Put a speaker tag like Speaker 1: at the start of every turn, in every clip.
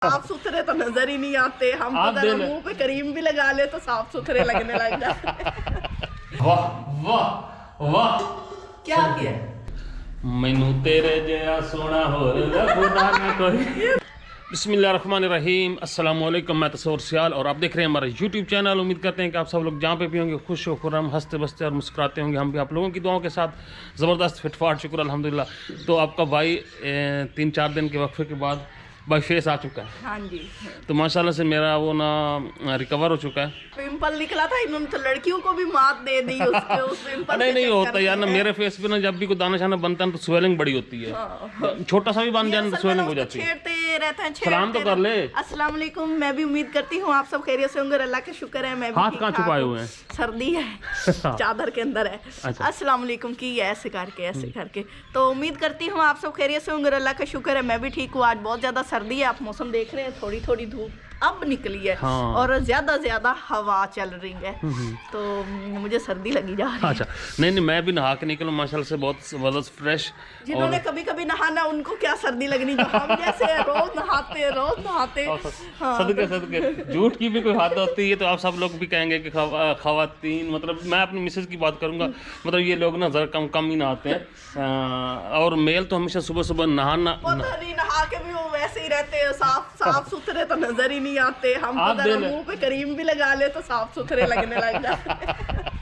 Speaker 1: साफ सुथरे तो नजर ही नहीं आते। हम तो जरा मुंह पे क्रीम भी लगा ले तो साफ सुथरे लगने लग जाते।
Speaker 2: वाह वाह वाह,
Speaker 1: क्या किया?
Speaker 2: मैनू तेरे जया सोना हो खुदा ना कोई। बिस्मिल्लाहिर्रहमानिर्रहीम, अस्सलाम वालेकुम। मैं तस्वर सियाल और आप देख रहे हैं हमारा यूट्यूब चैनल। उम्मीद करते हैं कि आप सब लोग जहाँ पे भी होंगे खुश हो खुर्रम हंसते बसते और मुस्कुराते होंगे। हम भी आप लोगों की दुआओं के साथ ज़बरदस्त फिटफाट, शुक्र अल्हम्दुलिल्लाह। तो आपका भाई 3-4 दिन के वक्फे के बाद भाई फेस आ चुका है।
Speaker 1: हाँ जी।
Speaker 2: तो माशाल्लाह से मेरा वो ना रिकवर हो चुका है।
Speaker 1: पिंपल निकला था, इन्होंने तो लड़कियों को भी मात दे दी उसके उस पिंपल।
Speaker 2: नहीं होता यार ना, मेरे फेस पे ना जब भी कोई दाना शाना बनता है तो स्वेलिंग बड़ी होती है। छोटा सा भी बन जाए तो स्वेलिंग हो जाती है।
Speaker 1: छेड़ते रहते हैं।
Speaker 2: सलाम तो कर ले।
Speaker 1: अस्सलाम वालेकुम। मैं भी उम्मीद करती हूँ आप सब खैरियत से होंगे, अल्लाह का शुक्र है। मैं भी
Speaker 2: हाथ कहाँ छुपाए हुए हैं?
Speaker 1: सर्दी है चादर के अंदर है।
Speaker 2: अच्छा।
Speaker 1: अस्सलाम वालेकुम की ऐसे करके तो उम्मीद करती हूँ आप सब खैरियत से होंगे, अल्लाह का शुक्र है। मैं भी ठीक हूँ। आज बहुत ज़्यादा सर्दी है, आप मौसम देख रहे हैं, थोड़ी थोड़ी धूप अब निकली है।
Speaker 2: हाँ।
Speaker 1: और ज्यादा हवा चल रही है तो मुझे सर्दी लगी जा रही है।
Speaker 2: अच्छा, नहीं मैं भी नहा के निकलूँ माशाल्लाह से बहुत ज़बरदस्त फ्रेश।
Speaker 1: जिन्होंने कभी कभी नहाना उनको क्या सर्दी लगनी, जो हम जैसे रोज नहाते। हाँ,
Speaker 2: सदके झूठ की भी कोई हद होती है तो आप सब लोग भी कहेंगे कि खवातीन, मतलब मैं अपनी मिसेज की बात करूंगा, मतलब ये लोग ना ज़रा कम ही नहाते हैं। और मेल तो हमेशा सुबह नहाना
Speaker 1: पता नहीं नहा के भी वो वैसे ही रहते हैं, साफ सुथरे तो नजर ही नहीं आते। हम तो जरा मुंह पे क्रीम भी लगा ले तो साफ सुथरे लगने लग जाते।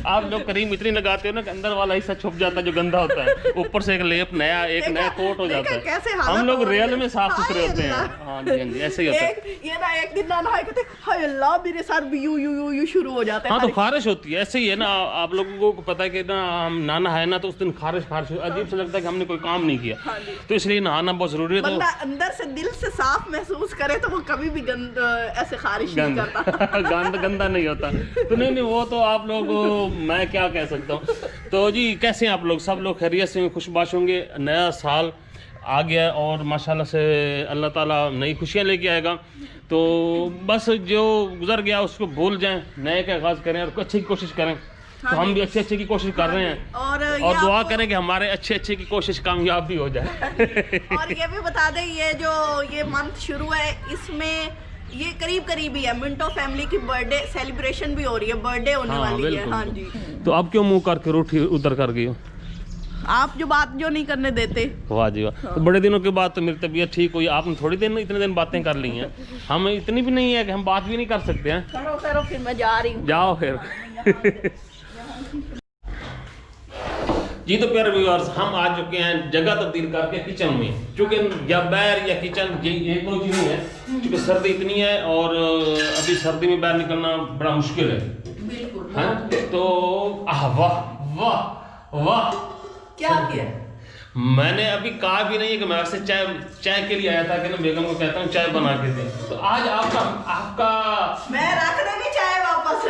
Speaker 2: आप लोग क्रीम इतनी लगाते हो ना कि अंदर वाला हिस्सा छुप जाता है जो गंदा होता है, ऊपर से एक लेप नया कोट हो जाता है। हम लोग रियल में साफ सुथरे होते हैं। हाँ जी ऐसे ही होता है।
Speaker 1: ये ना एक दिन ना नहाए कहते हाय अल्लाह मेरे साथ भी यू शुरू हो जाता है।
Speaker 2: हाँ तो खारिश होती है, ऐसे ही है ना। आप लोगों को पता है कि ना हम ना नहाए ना तो उस दिन खारिश अजीब से लगता है कि हमने कोई काम नहीं किया। तो इसलिए नहाना बहुत जरूरी है। तो
Speaker 1: अंदर से दिल से साफ महसूस करे तो वो कभी भी ऐसे खारिश नहीं करता।
Speaker 2: गंदा नहीं होता। तो नहीं वो तो आप लोग, मैं क्या कह सकता हूँ। तो जी कैसे हैं आप लोग? सब लोग खैरियत से खुशबाश होंगे। नया साल आ गया और माशाल्लाह से अल्लाह ताला नई खुशियाँ लेके आएगा। तो बस जो गुजर गया उसको भूल जाएं, नए का आगाज़ करें और अच्छे की कोशिश करें। तो हम भी अच्छे की कोशिश कर रहे हैं और दुआ करें कि हमारे अच्छे की कोशिश कामयाब भी हो जाए।
Speaker 1: और ये भी बता दें, ये मंथ शुरू है, इसमें ये करीब ही है मिंटो फैमिली की बर्थडे सेलिब्रेशन भी हो रही है, बर्थडे होने वाली है। हाँ जी।
Speaker 2: तो अब क्यों मुंह करके रूठी उधर कर गई हो?
Speaker 1: आप जो बात जो नहीं करने देते। वाह
Speaker 2: जी वाह। तो बड़े दिनों के बाद तो मेरी तबीयत ठीक हुई। आपने थोड़ी देर में इतने दिन बातें कर ली हैं, हम इतनी भी नहीं है कि हम बात भी नहीं कर सकते हैं।
Speaker 1: करो फिर मैं जा रही हूँ।
Speaker 2: जाओ फिर। जी तो प्यारे व्यूअर्स, हम आ चुके हैं जगह तब्दील करके किचन में, क्योंकि या बैर या किचन ये कोई चीज़ नहीं है, क्योंकि सर्दी इतनी है और अभी सर्दी में बाहर निकलना बड़ा मुश्किल है।
Speaker 1: बिल्कुल।
Speaker 2: हाँ तो वाह वाह वाह,
Speaker 1: क्या किया?
Speaker 2: मैंने अभी कहा भी नहीं है कि मैं वैसे चाय के लिए आया था कि ना बेगम को कहता हूँ चाय बना के दे। तो आज आपका
Speaker 1: मैं रख देनी चाय वापस।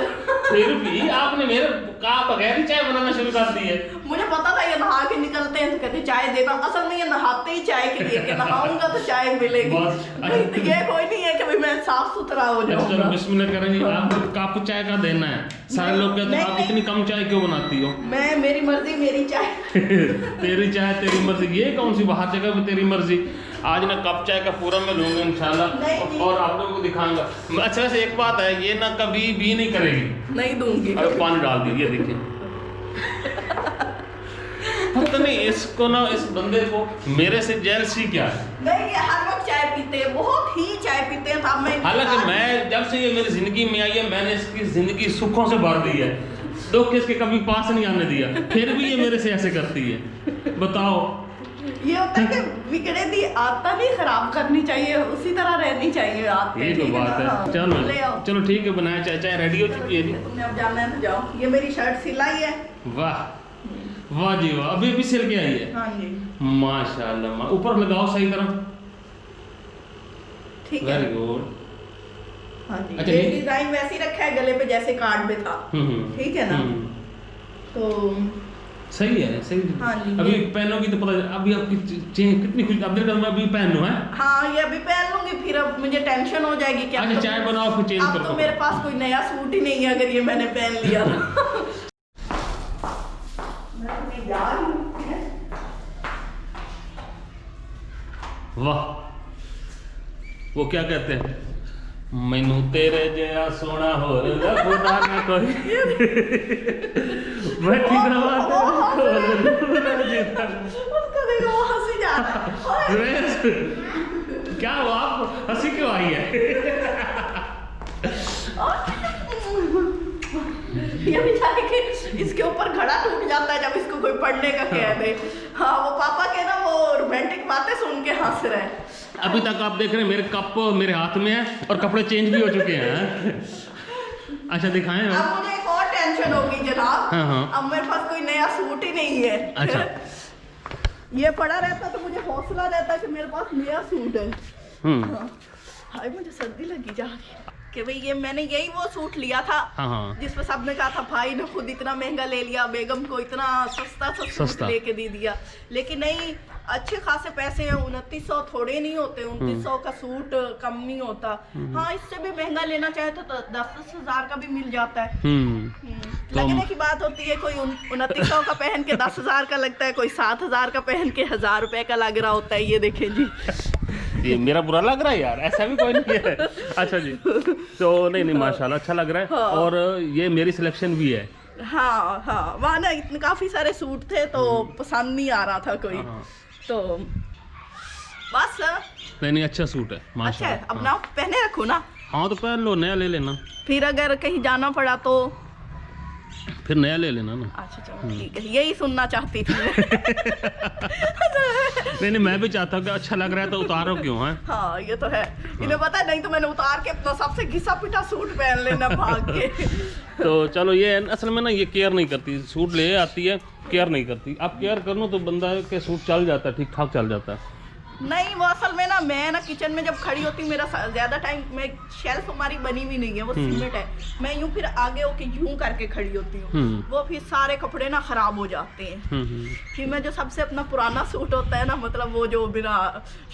Speaker 2: फिर भी आपने मेरे कहा बगैर ही चाय बनाना शुरू कर दी है।
Speaker 1: मुझे पता था ये नहा के निकलते हैं तो कहते चाय देना, असल में ये नहाते ही चाय के लिए कि नहाऊंगा तो चाय मिलेगी। ये कोई नहीं है कि भाई मैं साफ सुथरा हो जाऊंगा।
Speaker 2: बिस्मिल्लाह करेंगे। आपको कप चाय का देना है। सारे लोग कहते हैं आप इतनी कम चाय क्यों बनाती हो?
Speaker 1: मैं मेरी मर्जी मेरी चाय।
Speaker 2: तेरी चाय तेरी मर्जी, ये कौन सी बाहर जगह पे तेरी मर्जी? आज ना कप चाय का पूरा मैं लूंगा इंशाल्लाह और आप लोगों को दिखाऊंगा। अच्छा वैसे एक बात है, ये ना कभी भी नहीं करेगी। नहीं दूंगी। अरे पानी डाल दीजिए, देखिए पता नहीं इसको ना, इस बंदे को मेरे से जेलसी क्या है।
Speaker 1: नहीं ये हर वक्त चाय पीते हैं, बहुत ही चाय पीते हैं।
Speaker 2: हालांकि मैं जब से ये मेरी जिंदगी में आई है मैंने इसकी जिंदगी सुखों से भर दी है, दुख इसके कभी पास नहीं आने दिया, फिर भी ये मेरे से ऐसे करती है। बताओ
Speaker 1: ये होता है कि बिगड़े दी आदत नहीं खराब करनी चाहिए, उसी तरह रहनी चाहिए आदत।
Speaker 2: ये तो बात है। चलो ठीक है, बनाया चाय रेडी हो चुकी है जी।
Speaker 1: तुमने अब जाना है तो जाओ। ये मेरी शर्ट सिलाई है।
Speaker 2: वाह वाह जी वाह, अभी सिल के आई है।
Speaker 1: हाँ जी
Speaker 2: माशाल्लाह। ऊपर लगाओ सही तरह।
Speaker 1: ठीक है, वेरी गुड। हाँ जी। अच्छा, ये डिजाइन वैसे ही रखा है गले पे जैसे कार्ड पे था। ठीक है ना? तो
Speaker 2: सही है, सही।
Speaker 1: हाँ जी।
Speaker 2: अभी पहनोगी तो पता, अभी आपकी कितनी खुश, अब मैं अभी पहन लूं है।
Speaker 1: हाँ ये अभी पहन लूंगी, फिर अब मुझे टेंशन हो जाएगी क्या।
Speaker 2: अच्छा चाय बनाओ फिर चेंज करो।
Speaker 1: तो मेरे पास कोई नया सूट ही नहीं है अगर ये मैंने पहन लिया तो।
Speaker 2: वाह वो क्या कहते हैं, मैनू तेरे जया सोना हो खुदा ना कोई बैठी
Speaker 1: उसको देखो वो हंसी जा रहा है।
Speaker 2: क्या हुआ, आपको हंसी क्यों आई है?
Speaker 1: ये बेचारे के इसके ऊपर घड़ा टूट जाता है जब इसको कोई पढ़ने का कह दे। हाँ वो पापा के ना वो रोमांटिक बातें सुन के हंस रहे हैं।
Speaker 2: अभी तक आप देख रहे हैं मेरे कप मेरे हाथ में है और कपड़े चेंज भी हो चुके हैं। अच्छा दिखाएं।
Speaker 1: अब मुझे एक और टेंशन होगी जनाब।
Speaker 2: हाँ, हाँ।
Speaker 1: अब मेरे पास कोई नया सूट ही नहीं है।
Speaker 2: अच्छा।
Speaker 1: ये पड़ा रहता तो मुझे हौसला रहता कि मेरे पास नया सूट है। हाँ। हाय मुझे सर्दी लगी जा रही है कि भाई ये मैंने यही वो सूट लिया था।
Speaker 2: हाँ।
Speaker 1: जिसमें सबने कहा था भाई ने खुद इतना महंगा ले लिया, बेगम को इतना सस्ता सूट लेके दे दिया। लेकिन नहीं, अच्छे खासे पैसे हैं, 2900 थोड़े नहीं होते, 2900 का सूट कम नहीं होता। हाँ इससे भी महंगा लेना चाहे तो 10,000 का भी मिल जाता है। लगने की बात होती है, कोई 2900 का पहन के 10,000 का लगता है, कोई 7,000 का पहन के 1,000 रुपए का लग रहा होता है। ये देखें जी।
Speaker 2: ये मेरा बुरा लग रहा है यार, ऐसा भी कोई नहीं है। अच्छा जी, तो नहीं माशाल्लाह अच्छा लग रहा है।
Speaker 1: हाँ।
Speaker 2: और ये मेरी सिलेक्शन भी है।
Speaker 1: हाँ हाँ, वहाँ ना इतने काफी सारे सूट थे तो पसंद नहीं आ रहा था कोई।
Speaker 2: हाँ।
Speaker 1: तो बस
Speaker 2: नहीं अच्छा सूट है
Speaker 1: अच्छा
Speaker 2: माशाल्लाह।
Speaker 1: है, अब ना पहने रखो ना।
Speaker 2: हाँ तो पहन लो, नया ले लेना,
Speaker 1: फिर अगर कहीं जाना पड़ा तो
Speaker 2: फिर नया ले लेना ना।
Speaker 1: अच्छा चलो ठीक है, यही सुनना चाहती थी मैं।
Speaker 2: नहीं मैं भी चाहता हूँ कि अच्छा लग रहा है तो उतारो क्यों है।
Speaker 1: हाँ ये तो है, इन्हें पता है, नहीं तो मैंने उतार के अपना सबसे घिसा पिटा सूट पहन लेना भाग के।
Speaker 2: तो चलो ये असल में ना ये केयर नहीं करती, सूट ले आती है केयर नहीं करती। आप केयर कर लो तो बंदा के सूट चल जाता है, ठीक ठाक चल जाता है।
Speaker 1: नहीं वो असल में ना मैं ना किचन में जब खड़ी होती हूँ, मेरा ज्यादा टाइम में शेल्फ हमारी बनी हुई नहीं है, वो सीमेंट है, मैं यूं फिर आगे होके यूं करके खड़ी होती हूँ, वो फिर सारे कपड़े ना खराब हो जाते हैं। फिर मैं जो सबसे अपना पुराना सूट होता है ना, मतलब वो जो बिना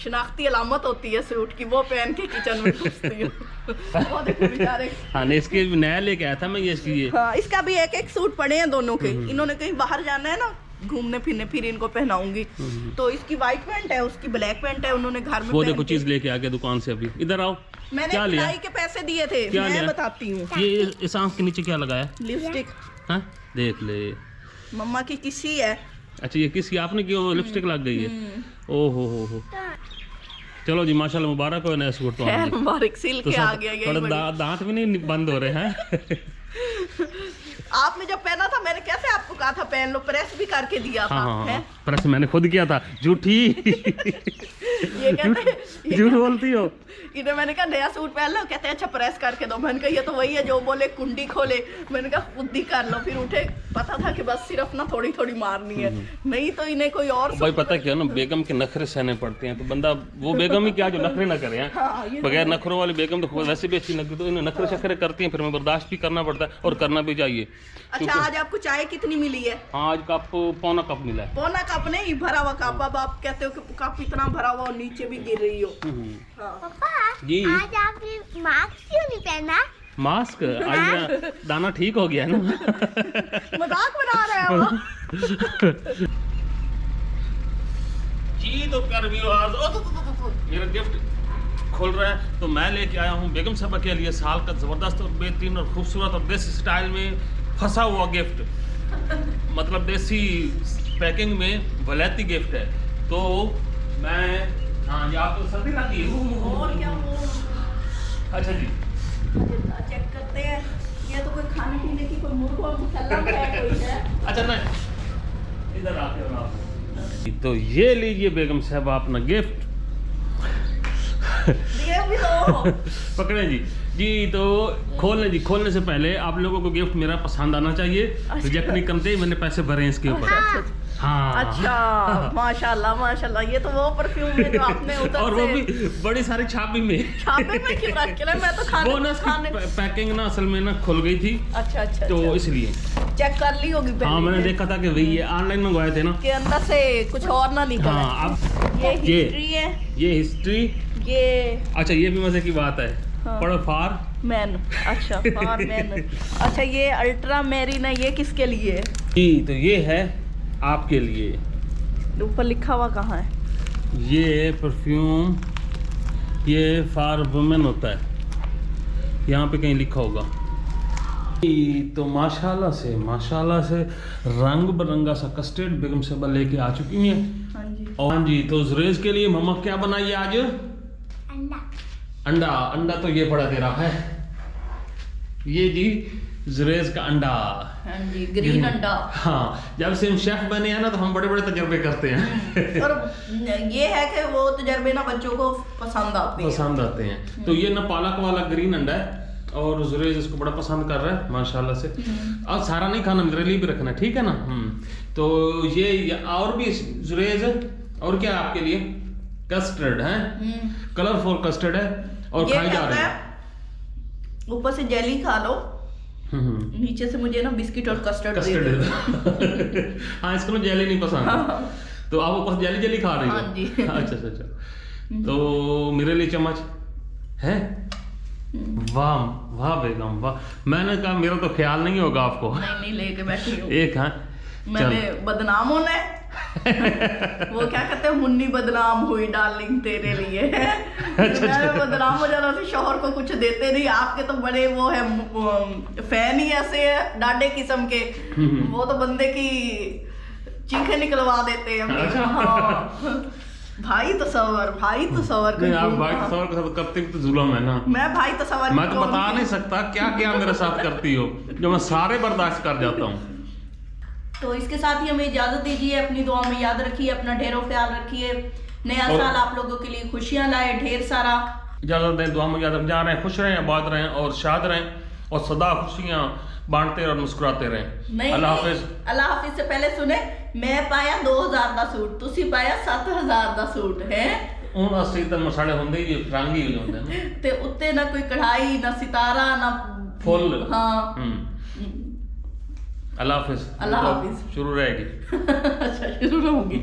Speaker 1: शिनाख्ती अलामत होती है सूट की, वो पहन के किचन में घुसती हूँ। वो देखो बेचारे।
Speaker 2: हाँ नहीं इसके नया लेके आया था मैं ये इसकी।
Speaker 1: हाँ इसका भी एक सूट पड़े हैं दोनों के, इन्होंने कहीं बाहर जाना है ना घूमने फिरने, फिर इनको पहनाऊंगी। तो इसकी व्हाइट पैंट है, उसकी ब्लैक पैंट है, उन्होंने घर में
Speaker 2: वो देखो चीज लेके आ गया दुकान से। अभी इधर आओ,
Speaker 1: मैंने
Speaker 2: क्या लिया?
Speaker 1: के पैसे दिए थे, मैं बताती हूँ।
Speaker 2: ये इस आंख के नीचे क्या लगाया?
Speaker 1: लिपस्टिक।
Speaker 2: हाँ देख ले,
Speaker 1: मम्मा की किसी है।
Speaker 2: अच्छा ये किसी आपने की लिपस्टिक लग गई है। ओहो हो। चलो जी माशाल्लाह मुबारक हो नया सूट। तो
Speaker 1: मुबारक, सिल के आ गया।
Speaker 2: थोड़ा दांत भी नहीं बंद हो रहे हैं।
Speaker 1: आपने जब पहना था मैंने कैसे आपको कहा था पहन लो, प्रेस भी करके दिया था।
Speaker 2: हाँ, प्रेस मैंने खुद किया था। झूठी।
Speaker 1: ये कहते
Speaker 2: झूठ बोलती हो।
Speaker 1: इन्हें मैंने कहा नया सूट पहन लो, कहते हैं अच्छा प्रेस करके दो। मैंने कहा ये तो वही है जो बोले कुंडी खोले, मैंने कहा खुद ही कर लो। फिर उठे, पता था कि बस सिर्फ ना थोड़ी थोड़ी मारनी है, नहीं तो इन्हें कोई और
Speaker 2: भाई पता क्या ना, बेगम के नखरे सहने पड़ते हैं तो बंदा वो बेगम ही क्या जो नखरे ना करे हैं।
Speaker 1: हाँ,
Speaker 2: बगैर नखरों वाली बेगम तो वैसे भी अच्छी लगती, तो इन्हें नखरे शखरे करती हैं, फिर मैं बर्दाश्त भी करना पड़ता है और करना भी चाहिए।
Speaker 1: अच्छा आज आपको चाय कितनी मिली है?
Speaker 2: हाँ आज कप पौना कप मिला है।
Speaker 1: पौना कप नहीं, भरा हुआ कप। अब आप कहते हो कि कप इतना भरा हुआ और नीचे भी गिर रही हो। हाँ।
Speaker 3: पापा
Speaker 2: जी
Speaker 3: आज आपने मास्क क्यों नहीं पहना?
Speaker 2: मास्क आज मेरा दाना ठीक हो गया है ना।
Speaker 1: मजाक बना रहे हो।
Speaker 2: जी तो प्यारे व्यूअर्स, मेरा गिफ्ट खोल रहा है तो मैं लेके आया हूँ बेगम साहबा के लिए साल का ज़बरदस्त और बेहतरीन और खूबसूरत और देसी स्टाइल में फंसा हुआ गिफ्ट। मतलब देसी पैकिंग में वलैती गिफ्ट है। तो मैं हाँ ये आपको सर्दी लगी है
Speaker 1: और क्या वो।
Speaker 2: अच्छा जी
Speaker 1: चेक करते हैं, ये तो कोई खाने पीने की कोई मुर्गा मुसल्लम है कोई है।
Speaker 2: अच्छा नहीं इधर आते हो आप। तो ये लीजिए बेगम साहबा अपना गिफ्ट।
Speaker 1: ये भी तो
Speaker 2: पकड़े जी तो खोलने से पहले आप लोगों को गिफ्ट मेरा पसंद आना चाहिए। रिजेक्ट नहीं करते, मैंने पैसे भरे हैं इसके ऊपर। हाँ
Speaker 1: अच्छा माशाल्लाह माशाल्लाह, ये तो वो परफ्यूम है जो आपने उधर
Speaker 2: और वो भी बड़ी सारी छापी में
Speaker 1: क्यों रख के मैं तो
Speaker 2: वो ना पैकिंग ना असल में ना खुल गई थी।
Speaker 1: अच्छा
Speaker 2: तो इसलिए
Speaker 1: चेक कर ली होगी पहले।
Speaker 2: हाँ मैंने देखा था कि भाई ये ऑनलाइन मंगवाए थे ना,
Speaker 1: के अंदर से कुछ और ना निकला।
Speaker 2: हाँ अब
Speaker 1: ये हिस्ट्री है,
Speaker 2: ये हिस्ट्री।
Speaker 1: ये
Speaker 2: अच्छा ये भी मजे की बात है।
Speaker 1: हाँ।
Speaker 2: पढ़ो फार
Speaker 1: मैन। अच्छा फार मैन। अच्छा ये अल्ट्रा मैरीन है, ये किसके लिए है?
Speaker 2: जी तो ये है आपके लिए।
Speaker 1: ऊपर लिखा हुआ कहाँ है?
Speaker 2: ये परफ्यूम ये फॉर वुमेन होता है, यहाँ पे कहीं लिखा होगा। तो माशाल्लाह से रंग बिरंगा सा कस्टर्ड बेगम साहबा लेके आ चुकी हैं।
Speaker 1: हाँ जी।
Speaker 2: और हाँ जी, तो जुरेज के लिए मम्मा क्या बनाई आज?
Speaker 3: अंडा।
Speaker 2: अंडा तो ये पड़ा दे रहा है, ये जी जुरेज का अंडा।
Speaker 1: हाँ जी, ग्रीन अंडा।
Speaker 2: हाँ, जब से हम शेफ बने हैं ना तो हम बड़े बड़े तजर्बे करते हैं।
Speaker 1: और ये है कि वो तजर्बे ना बच्चों को पसंद आते हैं। तो ये ना पालक वाला ग्रीन अंडा है और जुरेज इसको बड़ा पसंद कर रहा है माशाल्लाह से। और सारा नहीं खाना, मेरे लिए भी रखना, ठीक है ना। तो ये और भी जुरेज, और क्या है आपके लिए? कस्टर्ड है, कलरफुल कस्टर्ड है और खाई जा रहे हैं। ऊपर से जेली खा लो, नीचे से मुझे ना बिस्किट और कस्टर्ड दे दो।
Speaker 2: हाँ, इसको ना जेली नहीं पसंद। तो आप ऊपर जेली जेली खा रही हो?
Speaker 1: हाँ जी।
Speaker 2: अच्छा। तो मेरे लिए चम्मच है? वाह वाह बेगम वाह। मैंने कहा मेरा तो ख्याल नहीं होगा आपको।
Speaker 1: नहीं लेके बैठी हूँ
Speaker 2: एक। हाँ,
Speaker 1: मैंने बदनाम होना है। वो क्या कहते हैं, मुन्नी बदनाम हुई डार्लिंग तेरे लिए। मैं बदनाम हो जाना थी, शोहर को कुछ देते नहीं। आपके तो बड़े वो है फैन ही ऐसे है डाडे किस्म के, वो तो बंदे की चीखें निकलवा देते हैं। हाँ। भाई तो सवर
Speaker 2: नहीं, आप भाई तो सवर के साथ करते भी तो जुल्म है ना।
Speaker 1: मैं भाई तो सवर
Speaker 2: मैं तो बता नहीं सकता क्या क्या मेरे साथ करती हो, जो मैं सारे बर्दाश्त कर जाता हूँ।
Speaker 1: तो इसके साथ ही हमें इजाजत दीजिए। अपनी दुआ में याद रखिए, अपना ढेरों ख्याल रखिए। नया साल आप लोगों के लिए खुशियां लाए ढेर सारा।
Speaker 2: इजाजत दें, दुआ में याद रख, जा रहे हैं, खुश रहें, आबाद रहें और शाद रहें और सदा खुशियां बांटते और मुस्कुराते रहें।
Speaker 1: नहीं,
Speaker 2: अल्लाह हाफिज।
Speaker 1: अल्लाह हाफिज से पहले सुने, मैं पाया 2000 ਦਾ सूट, ਤੁਸੀਂ ਪਾਇਆ 7000 ਦਾ सूट है।
Speaker 2: ਹੁਣ ਅਸੀਂ ਤਾਂ ਮਸਾਲੇ ਹੁੰਦੇ ਹੀ ਰੰਗੀ ਹੋ ਜਾਂਦੇ ਨੇ
Speaker 1: ਤੇ ਉੱਤੇ ਨਾ ਕੋਈ ਕढ़ाई ਨਾ सितारा ना
Speaker 2: फुल।
Speaker 1: हाँ।
Speaker 2: अल्लाह हाफिज।
Speaker 1: अल्लाह हाफिज।
Speaker 2: शुरू रहेगी।
Speaker 1: अच्छा, शुरू होगी।